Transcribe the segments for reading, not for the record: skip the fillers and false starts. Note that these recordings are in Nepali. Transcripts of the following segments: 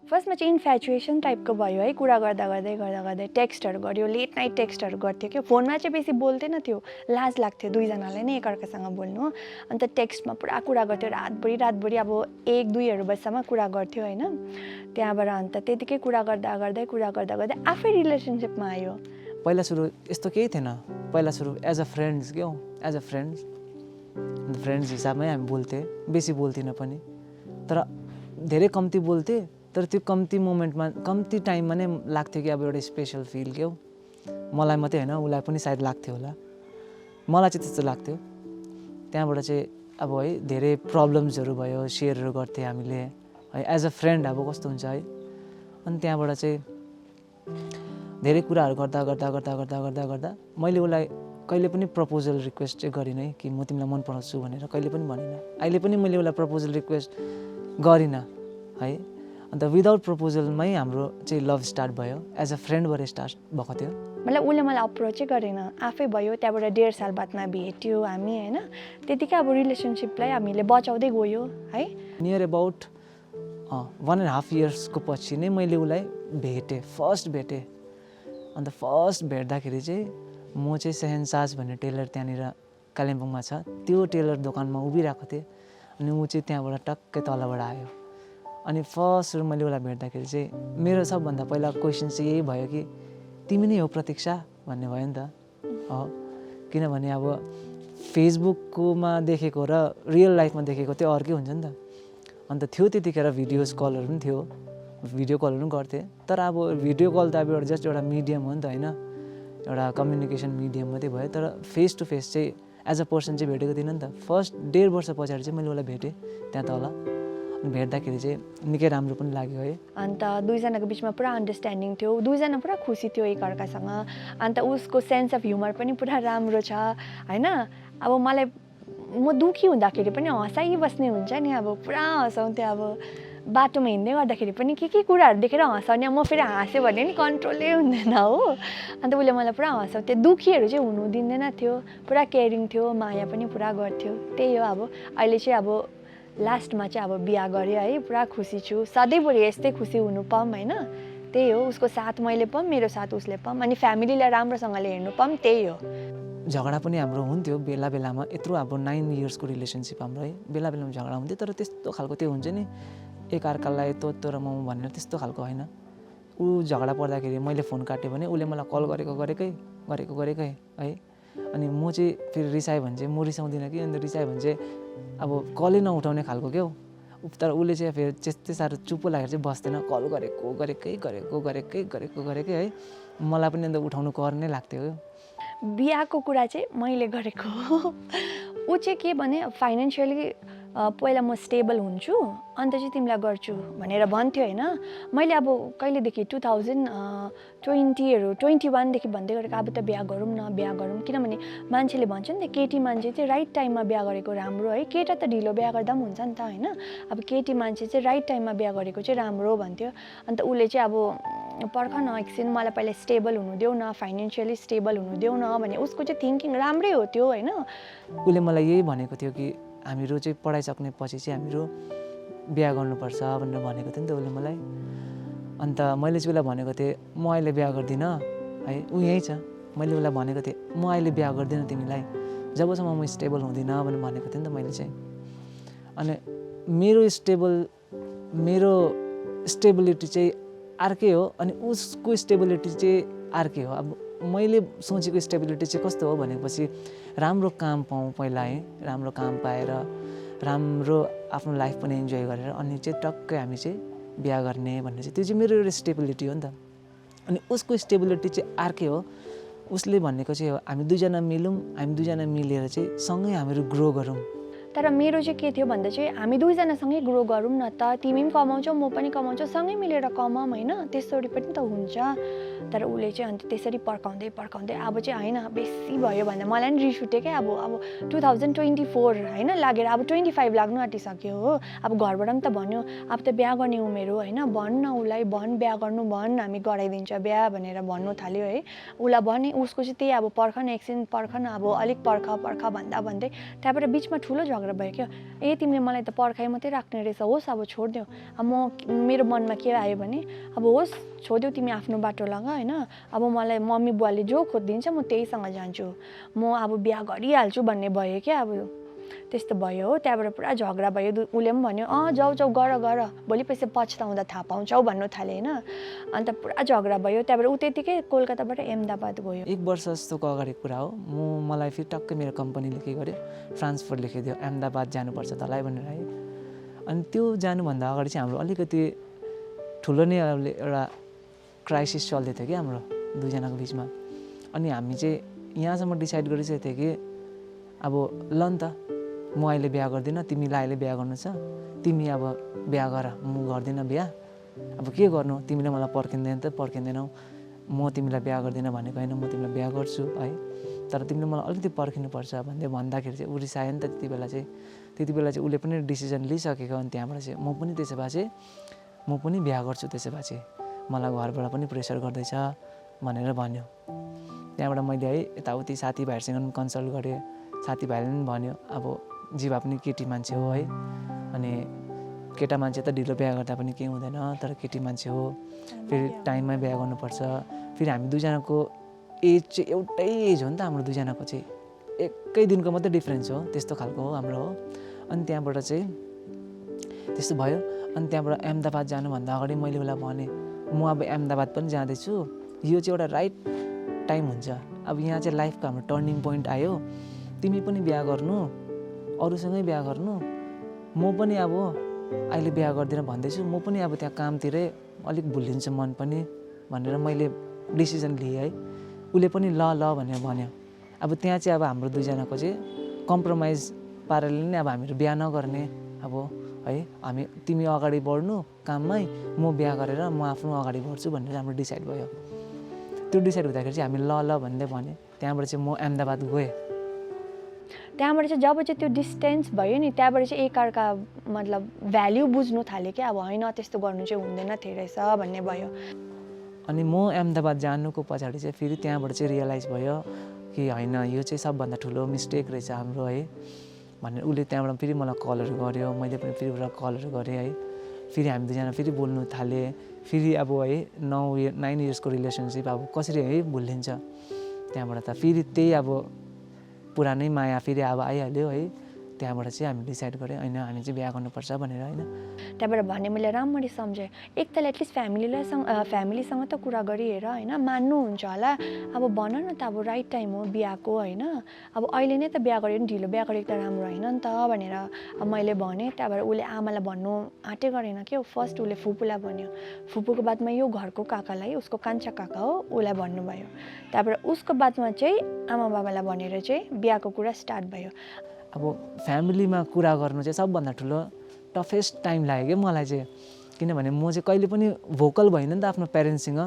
फर्स्टमा चाहिँ इन्फ्याचुएसन टाइपको भयो है, कुरा गर्दा गर्दै टेक्स्टहरू गर्यो, लेट नाइट टेक्स्टहरू गर्थ्यो क्या। फोनमा चाहिँ बेसी बोल्दैन थियो, लाज लाग्थ्यो दुईजनालाई नै एकअर्कासँग बोल्नु। अन्त टेक्स्टमा पुरा कुरा गर्थ्यो, रातभरि अब 1-2 बजीसम्म कुरा गर्थ्यो होइन। त्यहाँबाट अन्त त्यतिकै कुरा गर्दा आफै रिलेसनसिपमा आयो। पहिला सुरु यस्तो केही थिएन, पहिला सुरु एज अ फ्रेन्ड्स क्या, एज अ फ्रेन्ड्स हिसाबमै हामी बोल्थेँ, बेसी बोल्थिनँ पनि, तर धेरै कम्ती बोल्थेँ। तर त्यो कम्ती मोमेन्टमा कम्ती टाइममा नै लाग्थ्यो कि अब एउटा स्पेसल फिल क्या, मलाई मात्रै होइन उसलाई पनि सायद लाग्थ्यो होला, मलाई चाहिँ त्यस्तो लाग्थ्यो। त्यहाँबाट चाहिँ अब है धेरै प्रब्लम्सहरू भयो, सेयरहरू गर्थ्यौँ हामीले है, एज अ फ्रेन्ड अब कस्तो हुन्छ है। अनि त्यहाँबाट चाहिँ धेरै कुराहरू गर्दा मैले उसलाई कहिले पनि प्रपोजल रिक्वेस्ट चाहिँ गरिनँ कि म तिमीलाई मन पराउँछु भनेर, कहिले पनि भनिनँ। अहिले पनि मैले उसलाई प्रपोजल रिक्वेस्ट गरिनँ है। अन्त विदाउट प्रपोजलमै हाम्रो चाहिँ लभ स्टार्ट भयो, एज अ फ्रेन्डबाट स्टार्ट भएको थियो। मतलब उसले मलाई अप्रोचै गरेन, आफै भयो। त्यहाँबाट 1.5 साल बादमा भेट्यो हामी होइन। त्यतिकै अब रिलेसनसिपलाई हामीले बचाउँदै गयो है। नियर अबाउट 1.5 इयर्सको पछि नै मैले उसलाई फर्स्ट भेटेँ। अन्त फर्स्ट भेट्दाखेरि चाहिँ म चाहिँ सेहनसाज भन्ने टेलर त्यहाँनिर कालिम्पोङमा छ, त्यो टेलर दोकानमा उभिरहेको थिएँ। अनि ऊ चाहिँ त्यहाँबाट टक्कै तलबाट आयो। अनि फर्स्ट मैले उसलाई भेट्दाखेरि चाहिँ मेरो सबभन्दा पहिला क्वेसन चाहिँ यही भयो कि तिमी नै हो प्रतीक्षा भन्ने भयो नि त। किनभने अब फेसबुककोमा देखेको र रियल लाइफमा देखेको त्यो अर्कै हुन्छ नि त। अन्त थियो त्यतिखेर भिडियो कलहरू पनि थियो, भिडियो कलहरू पनि गर्थेँ। तर अब भिडियो कल त अब एउटा जस्ट एउटा मिडियम हो नि त होइन, एउटा कम्युनिकेसन मिडियम मात्रै भयो। तर फेस टु फेस चाहिँ एज अ पर्सन चाहिँ भेटेको थिइनँ नि त। फर्स्ट 1.5 वर्ष पछाडि चाहिँ मैले उसलाई भेटेँ त्यहाँ तल। भेट्दाखेरि चाहिँ निकै राम्रो पनि लाग्यो है। अन्त दुईजनाको बिचमा पुरा अन्डरस्ट्यान्डिङ थियो, दुईजना पुरा खुसी थियो एकअर्कासँग। अन्त उसको सेन्स अफ ह्युमर पनि पुरा राम्रो छ होइन। अब मलाई म दुःखी हुँदाखेरि पनि हँसाइबस्ने हुन्छ नि, अब पुरा हँसाउँथ्यो। अब बाटोमा हिँड्दै गर्दाखेरि पनि के कुराहरू देखेर हँसाउने, म फेरि हाँस्यो भने नि कन्ट्रोलै हुँदैन हो। अन्त उसले मलाई पुरा हँसाउँथ्यो, दुःखीहरू चाहिँ हुनु दिँदैन थियो, पुरा केयरिङ थियो, माया पनि पुरा गर्थ्यो। त्यही हो। अब अहिले चाहिँ अब लास्टमा चाहिँ अब बिहा गऱ्यो है, पुरा खुसी छु। सधैँभरि यस्तै खुसी हुनु पाऊँ होइन, त्यही हो। उसको साथ मैले पाऊँ, मेरो साथ उसले पाऊँ, अनि फ्यामिलीलाई राम्रोसँगले हेर्नु पाऊँ, त्यही हो। झगडा पनि हाम्रो हुन्थ्यो बेला बेलामा, यत्रो अब 9 इयर्सको रिलेसनसिप हाम्रो है, बेला बेलामा झगडा हुन्थ्यो। तर त्यस्तो खालको त्यो हुन्छ नि एकअर्कालाई तँ र म भनेर, त्यस्तो खालको होइन। ऊ झगडा पर्दाखेरि मैले फोन काट्यो भने उसले मलाई कल गरेकै है। अनि म चाहिँ फेरि रिसाएँ भने चाहिँ म रिसाउँदिनँ कि, अन्त रिसाएँ भने चाहिँ अब कलै नउठाउने खालको क्या हो। तर उसले चाहिँ फेरि त्यस्तै साह्रो चुप्पो लागेर चाहिँ बस्दैन, कल गरेकै है। मलाई पनि अन्त उठाउनु कर नै लाग्थ्यो क्या। बिहाको कुरा चाहिँ मैले गरेको हो। ऊ चाहिँ के भने फाइनेन्सियली पहिला म स्टेबल हुन्छु अन्त चाहिँ तिमीलाई गर्छु भनेर भन्थ्यो होइन। मैले अब कहिलेदेखि 2021देखि भन्दै गरेको अब त बिहा गरौँ, किनभने मान्छेले भन्छ नि त केटी मान्छे चाहिँ राइट टाइममा बिहा गरेको राम्रो है। केटा त ढिलो बिहा गर्दा पनि हुन्छ नि त होइन। अब केटी मान्छे चाहिँ राइट टाइममा बिहा गरेको चाहिँ राम्रो भन्थ्यो। अन्त उसले चाहिँ अब पर्ख न एकछिन, मलाई पहिला स्टेबल हुनु देऊ न, फाइनेन्सियली स्टेबल हुनु देऊ न भने उसको चाहिँ थिङ्किङ राम्रै हो त्यो होइन। उसले मलाई यही भनेको थियो कि हामीहरू चाहिँ पढाइसक्ने पछि चाहिँ हामीहरू बिहा गर्नुपर्छ भनेर भनेको थियो नि त उसले मलाई। अन्त मैले चाहिँ उसलाई भनेको थिएँ म अहिले बिहा गर्दिनँ है, ऊ यहीँ छ। मैले उसलाई भनेको थिएँ म अहिले बिहा गर्दिनँ तिमीलाई जबसम्म म स्टेबल हुँदिनँ भनेर भनेको थिएँ नि त मैले चाहिँ। अनि मेरो स्टेबिलिटी चाहिँ अर्कै हो, अनि उसको स्टेबिलिटी चाहिँ अर्कै हो। अब मैले सोचेको स्टेबिलिटी चाहिँ कस्तो हो भनेपछि राम्रो काम पाऊँ पहिला है, राम्रो काम पाएर राम्रो आफ्नो लाइफ पनि इन्जोय गरेर अनि चाहिँ टक्कै हामी चाहिँ बिहा गर्ने भन्ने चाहिँ त्यो चाहिँ मेरो एउटा स्टेबिलिटी हो नि त। अनि उसको स्टेबिलिटी चाहिँ अर्कै हो। उसले भनेको चाहिँ हो हामी दुईजना मिलौँ, हामी दुईजना मिलेर चाहिँ सँगै हामीहरू ग्रो गरौँ। तर मेरो चाहिँ के थियो भन्दा चाहिँ हामी दुईजनासँगै ग्रो गरौँ न त, तिमी पनि कमाउँछौ म पनि कमाउँछु, सँगै मिलेर कमाऊँ होइन, त्यसरी पनि त हुन्छ तर उसले चाहिँ अन्त त्यसरी पर्खाउँदै पर्खाउँदै अब चाहिँ होइन बेसी भयो भन्दा मलाई नि रिस उठ्यो क्या अब 2024 होइन लागेर अब 25 लाग्नु आँटिसक्यो हो। अब घरबाट पनि त भन्यो अब त बिहा गर्ने उमेर हो होइन, भन् न उसलाई, भन् बिहा गर्नु, भन् हामी गराइदिन्छ बिहा भनेर भन्नु थाल्यो है। उसलाई भने उसको चाहिँ त्यही अब पर्ख न एकछिन पर्ख न, अब अलिक पर्ख भन्दा भन्दै त्यहाँबाट बिचमा ठुलो झगडा भयो क्या। ए तिमीले मलाई त पर्खाइ मात्रै राख्ने रहेछ, होस् अब छोडिदेऊ। अब मेरो मनमा के आयो भने अब होस् छोडिदेऊ, तिमी आफ्नो बाटो लगा होइन, अब मलाई मम्मी बुवाले जो खोजिदिन्छ म त्यहीसँग जान्छु, म अब बिहा गरिहाल्छु भन्ने भयो क्या। अब त्यस्तो भयो हो। त्यहाँबाट पुरा झगडा भयो। उसले पनि भन्यो जाऊ जाऊ गर भोलि पछि पछ्ताउँदा थाहा पाउँछौ भन्नु थाल्यो होइन। अन्त पुरा झगडा भयो। त्यहाँबाट ऊ त्यतिकै कोलकाताबाट अहमदाबाद गयो। 1 वर्ष जस्तोको अगाडि कुरा हो। मलाई फेरि टक्कै मेरो कम्पनीले के गर्यो, ट्रान्सफर लेखिदियो, अहमदाबाद जानुपर्छ तँलाई भनेर है। अनि त्यो जानुभन्दा अगाडि चाहिँ हाम्रो अलिकति ठुलो नै एउटा क्राइसिस चल्दै थियो कि हाम्रो दुईजनाको बिचमा। अनि हामी चाहिँ यहाँसम्म डिसाइड गरिसकेको थियो कि अब ल नि त म अहिले बिहा गर्दिनँ, तिमीलाई अहिले बिहा गर्नु छ, तिमी अब बिहा गर, म गर्दिनँ बिहा, अब के गर्नु, तिमीले मलाई पर्खिँदैन त पर्खिँदैनौ, म तिमीलाई बिहा गर्दिनँ भनेको होइन, म तिमीलाई बिहा गर्छु है, तर तिमीले मलाई अलिकति पर्खिनुपर्छ भन्दाखेरि चाहिँ ऊ रिसायो नि त। त्यति बेला चाहिँ उसले पनि डिसिजन लिइसकेको। अनि त्यहाँबाट चाहिँ म पनि त्यसो भए चाहिँ म पनि बिहा गर्छु, त्यसो भए चाहिँ मलाई घरबाट पनि प्रेसर गर्दैछ भनेर भन्यो। त्यहाँबाट मैले है यताउति साथीभाइहरूसँग पनि कन्सल्ट गरेँ, साथीभाइले पनि भन्यो अब जीवा पनि केटी मान्छे हो है, अनि केटा मान्छे त ढिलो बिहा गर्दा पनि केही हुँदैन, तर केटी मान्छे हो, फेरि टाइममै बिहा गर्नुपर्छ। फेरि हामी दुईजनाको एज चाहिँ एउटै एज हो नि त, हाम्रो दुईजनाको चाहिँ एकै दिनको मात्रै डिफ्रेन्स हो, त्यस्तो खालको हो हाम्रो हो। अनि त्यहाँबाट चाहिँ त्यस्तो भयो। अनि त्यहाँबाट अहमदाबाद जानुभन्दा अगाडि मैले उसलाई भने म अब अहमदाबाद पनि जाँदैछु, यो चाहिँ एउटा राइट टाइम हुन्छ, अब यहाँ चाहिँ लाइफको हाम्रो टर्निङ पोइन्ट आयो, तिमी पनि बिहा गर्नु, अरूसँगै बिहा गर्नु, म पनि अब अहिले बिहा गर्दिनँ भन्दैछु, म पनि अब त्यहाँ कामतिरै अलिक भुलिन्छ मन पनि भनेर मैले डिसिजन लिएँ है। उसले पनि ल भनेर भन्यो। अब त्यहाँ चाहिँ अब हाम्रो दुईजनाको चाहिँ कम्प्रोमाइज पाराले नै अब हामीहरू बिहा नगर्ने, अब है हामी तिमी अगाडि बढ्नु काममै, म बिहा गरेर म आफ्नो अगाडि बढ्छु भनेर हाम्रो डिसाइड भयो। त्यो डिसाइड हुँदाखेरि चाहिँ हामी ल भन्दै भने त्यहाँबाट चाहिँ म अहमदाबाद गएँ। त्यहाँबाट चाहिँ जब चाहिँ त्यो डिस्टेन्स भयो नि, त्यहाँबाट चाहिँ एकअर्का मतलब भ्याल्यु बुझ्नु थाल्यो क्या। अब होइन त्यस्तो गर्नु चाहिँ हुँदैन थियो रहेछ भन्ने भयो। अनि म अहमदाबाद जानुको पछाडि चाहिँ फेरि त्यहाँबाट चाहिँ रियलाइज भयो कि होइन यो चाहिँ सबभन्दा ठुलो मिस्टेक रहेछ हाम्रो है भनेर उसले त्यहाँबाट फेरि मलाई कलहरू गर्यो, मैले पनि फेरि उसलाई कलहरू गरेँ है। फेरि हामी दुईजना फेरि बोल्नु थालेँ। फेरि अब है 9 इयर्सको रिलेसनसिप अब कसरी है भुलिन्छ। त्यहाँबाट त फेरि त्यही अब पुरानै माया फेरि अब आइहाल्यो है। त्यहाँबाट चाहिँ हामी डिसाइड गऱ्यौँ होइन हामी चाहिँ बिहा गर्नुपर्छ भनेर होइन। त्यहाँबाट भने मैले राम्ररी सम्झेँ, एक त एटलिस्ट फ्यामिलीसँग त कुरा गरिहेर होइन, मान्नुहुन्छ होला, अब भन न त अब राइट टाइम हो बिहाको होइन, अब अहिले नै त बिहा गऱ्यो नि ढिलो बिहा गरेको त राम्रो होइन नि त भनेर अब मैले भनेँ। त्यहाँबाट उसले आमालाई भन्नु आँटै गरेन क्या। फर्स्ट उसले फुपूलाई भन्यो, फुपूको बादमा यो घरको काकालाई, उसको कान्छा काका हो, उसलाई भन्नुभयो। त्यहाँबाट उसको बादमा चाहिँ आमा बाबालाई भनेर चाहिँ बिहाको कुरा स्टार्ट भयो। अब फ्यामिलीमा कुरा गर्नु चाहिँ सबभन्दा ठुलो टफेस्ट टाइम लाग्यो क्या मलाई चाहिँ, किनभने म चाहिँ कहिले पनि भोकल भइनँ नि त आफ्नो प्यारेन्ट्ससँग,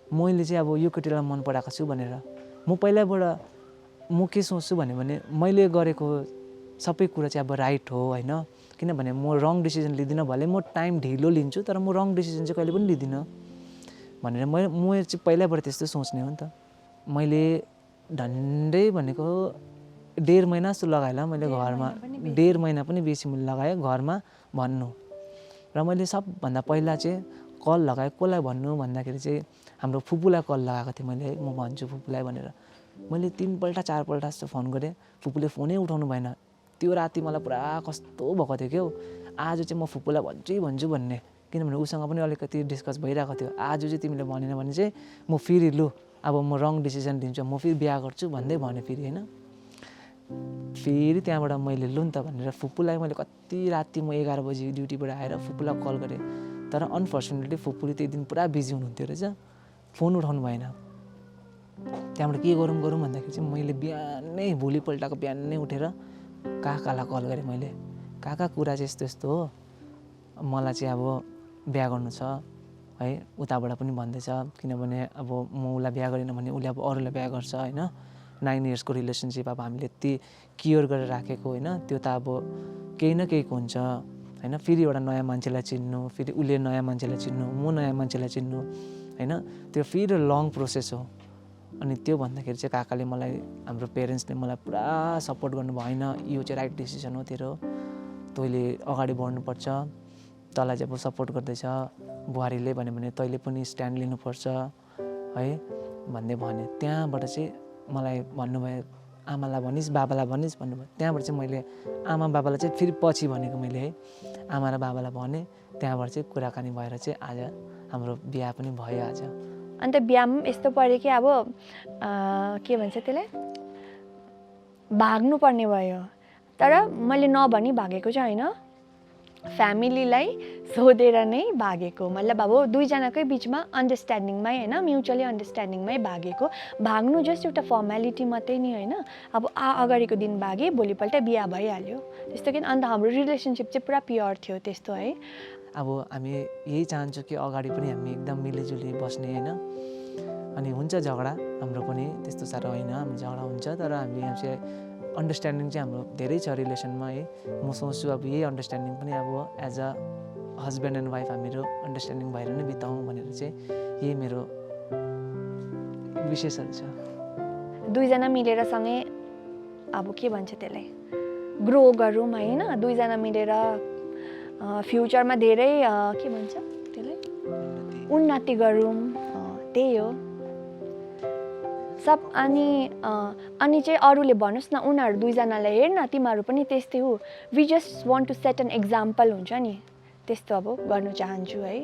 मैले चाहिँ अब यो केटीलाई मन पराएको छु भनेर। म पहिल्यैबाट म के सोच्छु भने मैले गरेको सबै कुरा चाहिँ अब राइट हो होइन, किनभने म रङ डिसिजन लिँदिनँ, भले म टाइम ढिलो लिन्छु तर म रङ डिसिजन चाहिँ कहिले पनि लिँदिनँ भनेर म चाहिँ पहिल्यैबाट त्यस्तो सोच्ने हो नि त। मैले झन्डै भनेको 1.5 महिना जस्तो लगाएँ होला मैले घरमा, 1.5 महिना पनि बेसी मैले लगाएँ घरमा भन्नु। र मैले सबभन्दा पहिला चाहिँ कल लगाएँ, कसलाई भन्नु भन्दाखेरि चाहिँ हाम्रो फुपूलाई कल लगाएको थिएँ मैले, म भन्छु फुपूलाई भनेर। मैले 3 पल्ट 4 पल्ट जस्तो फोन गरेँ, फुपूले फोनै उठाउनु भएन। त्यो राति मलाई पुरा कस्तो भएको थियो क्या। आज चाहिँ म फुपूलाई भन्छु भन्ने, किनभने उसँग पनि अलिकति डिस्कस भइरहेको थियो। आज चाहिँ तिमीले भनेन भने चाहिँ म फेरि लु अब म रङ डिसिजन लिन्छु, म फेरि बिहा गर्छु भन्दै भने फेरि होइन। फेरि त्यहाँबाट मैले लु नि त भनेर फुपूलाई मैले कति राति म 11 बजी ड्युटीबाट आएर फुपूलाई कल गरेँ, तर अनफर्चुनेटली फुपूले त्यही दिन पुरा बिजी हुनुहुन्थ्यो रहेछ, फोन उठाउनु भएन। त्यहाँबाट के गरौँ भन्दाखेरि चाहिँ मैले बिहानै भोलिपल्टको बिहानै उठेर काकालाई कल गरेँ मैले, काका कुरा चाहिँ यस्तो हो, मलाई चाहिँ अब बिहा गर्नु छ है उताबाट पनि भन्दैछ किनभने अब म उसलाई बिहा गरेन भने उसले अब अरूलाई बिहा गर्छ होइन 9 इयर्सको रिलेसनसिप अब हामीले यति केयर गरेर राखेको होइन त्यो त अब केही न केहीको हुन्छ होइन फेरि एउटा नयाँ मान्छेलाई चिन्नु फेरि उसले नयाँ मान्छेलाई चिन्नु म नयाँ मान्छेलाई चिन्नु होइन त्यो फेरि लङ प्रोसेस हो अनि त्यो भन्दाखेरि चाहिँ काकाले मलाई हाम्रो पेरेन्ट्सले मलाई पुरा सपोर्ट गर्नुभयो होइन यो चाहिँ राइट डिसिजन हो तेरो तैँले अगाडि बढ्नुपर्छ तँलाई चाहिँ अब सपोर्ट गर्दैछ बुहारीले भन्यो भने तैँले पनि स्ट्यान्ड लिनुपर्छ है भन्ने भने त्यहाँबाट चाहिँ मलाई भन्नुभयो आमालाई भनिस् बाबालाई भनिस् भन्नुभयो त्यहाँबाट चाहिँ मैले आमा बाबालाई चाहिँ फेरि पछि भनेको मैले है आमा र बाबालाई भने त्यहाँबाट चाहिँ कुराकानी भएर चाहिँ आज हाम्रो बिहा पनि भयो आज अन्त बिहामा पनि यस्तो पऱ्यो कि अब के भन्छ त्यसलाई भाग्नु पर्ने भयो तर मैले नभनी भागेको चाहिँ होइन फ्यामिलीलाई सोधेर नै भागेको मतलब अब दुईजनाकै बिचमा अन्डरस्ट्यान्डिङमै होइन म्युचुअली अन्डरस्ट्यान्डिङमै भागेको भाग्नु जस्ट एउटा फर्मेलिटी मात्रै नि होइन अब अगाडिको दिन भागेँ भोलिपल्ट बिहा भइहाल्यो त्यस्तो कि अन्त हाम्रो रिलेसनसिप चाहिँ पुरा प्योर थियो त्यस्तो है अब हामी यही चाहन्छौँ कि अगाडि पनि हामी एकदम मिलिजुली बस्ने होइन अनि हुन्छ झगडा हाम्रो पनि त्यस्तो साह्रो होइन हाम्रो झगडा हुन्छ तर हामी चाहिँ अन्डरस्ट्यान्डिङ चाहिँ हाम्रो धेरै छ रिलेसनमा है म सोच्छु अब यही अन्डरस्ट्यान्डिङ पनि अब as a husband and wife हामीहरू अन्डरस्ट्यान्डिङ भएर नै बिताउँ भनेर चाहिँ यही मेरो विशेषहरू छ दुईजना मिलेर सँगै अब के भन्छ त्यसलाई ग्रो गरौँ होइन दुईजना मिलेर फ्युचरमा धेरै के भन्छ त्यसलाई उन्नति गरौँ त्यही हो सब अनि चाहिँ अरूले भन्नुहोस् न उनीहरू दुईजनालाई हेर न तिमीहरू पनि त्यस्तै हो we just want to set an example हुन्छ नि त्यस्तो अब गर्नु चाहन्छु है